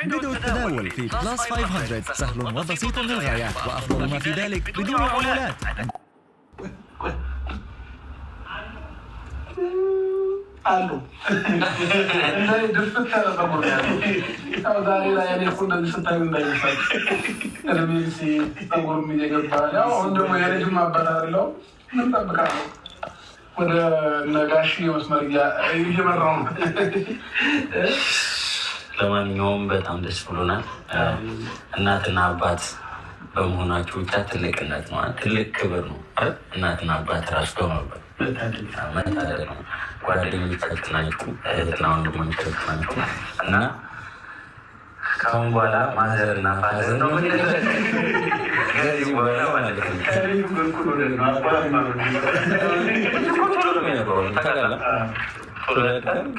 بدء التداول في بلس 500 سهل وبسيط للغاية، وأفضل ما في ذلك بدون عمولات. አሉ እንደኔ ድፍት ያለ ፀጉር ያለ ያው ዛሬ ላይ እኔ እኮ እንደዚህ ስታዩ እንዳይመስላል እርሜሲ ፀጉር እየገባ ያው አሁን ደግሞ የልጅም አባት አለው ምን ጠብቃለሁ ወደ ነጋሽ መስመር እየመራው ነው። ለማንኛውም በጣም ደስ ብሎናል። እናትና አባት በመሆናችሁ ብቻ ትልቅነት ነው፣ ትልቅ ክብር ነው። እናትና አባት ራሱ በመባል መታደል ነው። ጓደኞቻችሁ ናችሁ፣ እህትና ወንድሞቻችሁ ናችሁ እና ከአሁን በኋላ ማዘር እና ፋዘር ነው ከዚህ በኋላ ማለት ነው።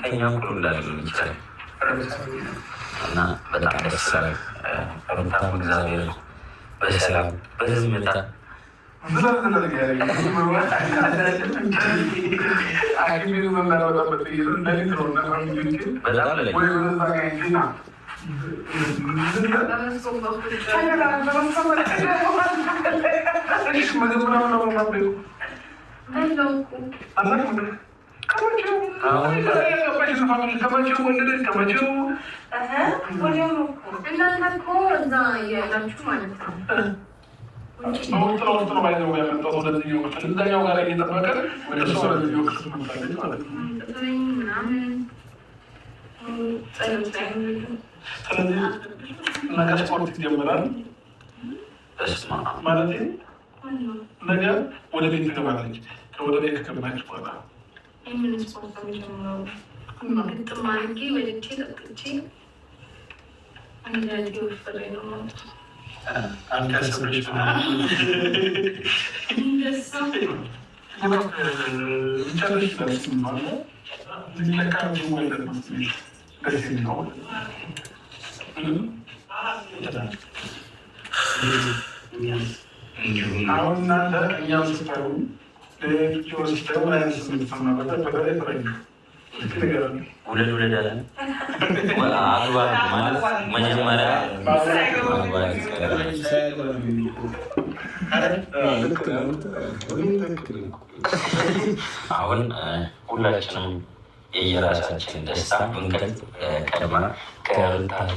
ከኛ እኩል እንዳለን ይችላል እና በጣም ደስ ይላል። በጣም እግዚአብሔር በሰላም በዝምታ ነገ ስፖርት ይጀምራል ማለት ነገ ወደ ቤት ትገባለች። ወደ ቤት ከገባች በኋላ አሁን እናንተ እኛም ስታዩ ስታዩ ስምትሰማበት በተለይ ውለድ ውለድ አለ አግባ ማለት መጀመሪያ አሁን ሁላችንም የየራሳችን ደስታ እንገልጽ ቀድማ ከብልታት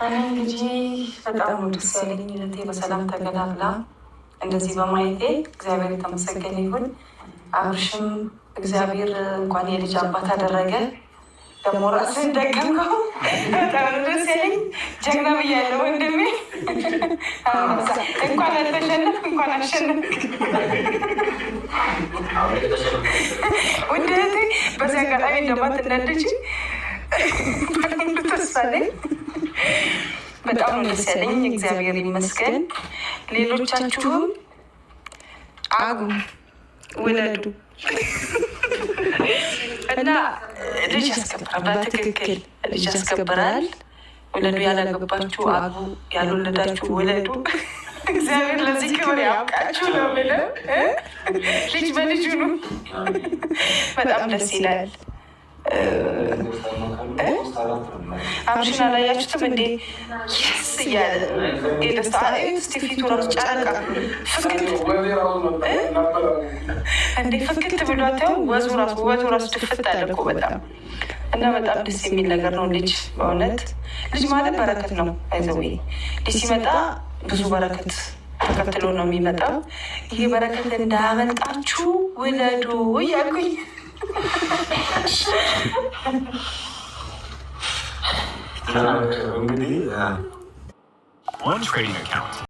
እንግዲህ በጣም ደስ ያለኝ እህቴ በሰላም ተገላግላ እንደዚህ በማየቴ እግዚአብሔር የተመሰገነ ይሁን። አብርሽም እግዚአብሔር እንኳን የልጅ አባት አደረገ። ደግሞ ራስህን ደገምከው። በጣም ደስ ያለኝ ጀግና ብያለሁ ወንድሜ። እንኳን አልተሸነፍክ እንኳን አልሸነፍክ። ውድ እህቴ በዚህ አጋጣሚ እንደማትናደጂ ተስፋ አለኝ። በጣም ደስ ያለኝ እግዚአብሔር ይመስገን። ሌሎቻችሁም አጉ ውለዱ እና ልጅ ያስከብራል። በትክክል ልጅ ያስከብራል። ውለዱ። ያላገባችሁ አጉ፣ ያልወለዳችሁ ውለዱ። እግዚአብሔር ለዚህ ክብር ያብቃችሁ ነው የምለው። ልጅ በልጁ ነው። በጣም ደስ ይላል። አብርሽን አላያችሁትም እንዴ? ይስ እያለ የደስታ ስ ፊቱ ራሱ ጨረቃ ፍክት እንዴ ፍክት ብሏተው ውበቱ ራሱ ድፍት አለ እኮ በጣም እና በጣም ደስ የሚል ነገር ነው። ልጅ በእውነት ልጅ ማለት በረከት ነው። አይዘዌ ልጅ ሲመጣ ብዙ በረከት ተከትሎ ነው የሚመጣው። ይህ በረከት እንዳመጣችሁ ውለዱ እያልኩኝ One trading account